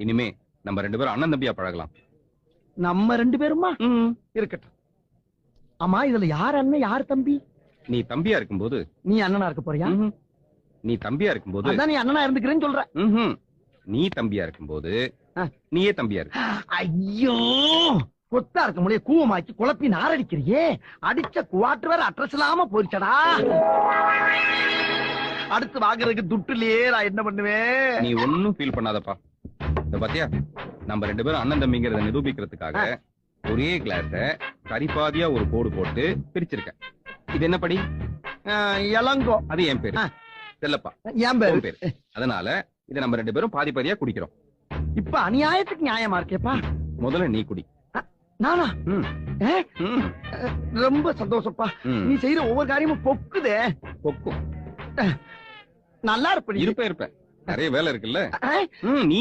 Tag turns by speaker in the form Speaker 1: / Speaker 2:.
Speaker 1: இனிமே நம்ம 2 பேரும் அண்ணன் தம்பியா பழகலாம்.
Speaker 2: நம்ம 2 பேருமா? இருக்கட்டும். ஆமா, இதுல யார் அண்ணன் யார் தம்பி?
Speaker 1: நீ தம்பியா இருக்கும்போது
Speaker 2: நீ அண்ணனா இருக்க போறியா?
Speaker 1: நீ தம்பியா இருக்கும்போது
Speaker 2: அதான் நீ அண்ணனா இருந்துக்கிறேன்னு சொல்ற.
Speaker 1: நீ தம்பியா இருக்கும்போது நீயே தம்பியா இருக்கு.
Speaker 2: ஐயோ, கொத்தா இருக்க முடிய கூவமாக்கி குழப்பி நாரடிக்கிறியே. அடிச்ச குவாட்டர் வேற அட்ரஸ் இல்லாம போயிடுச்சடா. அடுத்து வாங்குறதுக்கு துட்டுலயே நான் என்ன பண்ணுவேன்?
Speaker 1: நீ ஒன்னும் ஃபீல் பண்ணாதப்பா. இந்த பாத்தியா, நம்ம 2 பேரும் அண்ணன் தம்பிங்கிறத நிரூபிக்கிறதுக்காக ஒரே கிளாஸ சரிபாதியா ஒரு கோடு போட்டு பிரிச்சிருக்கேன். இது என்ன படி?
Speaker 2: இளங்கோ.
Speaker 1: அது என் பேரு செல்லப்பா,
Speaker 2: என்
Speaker 1: பேரு. அதனால இதை நம்ம 2 பேரும் பாதி பாதியா குடிக்கிறோம்.
Speaker 2: இப்ப அநியாயத்துக்கு நியாயமா இருக்கேப்பா.
Speaker 1: முதல்ல நீ குடி.
Speaker 2: நானா? ரொம்ப சந்தோஷப்பா. நீ செய்யற ஒவ்வொரு காரியமும் பொக்குதே.
Speaker 1: பொக்கும்
Speaker 2: நல்லா இருப்ப.
Speaker 1: இருப்ப நிறைய வேலை இருக்குல்ல. நீ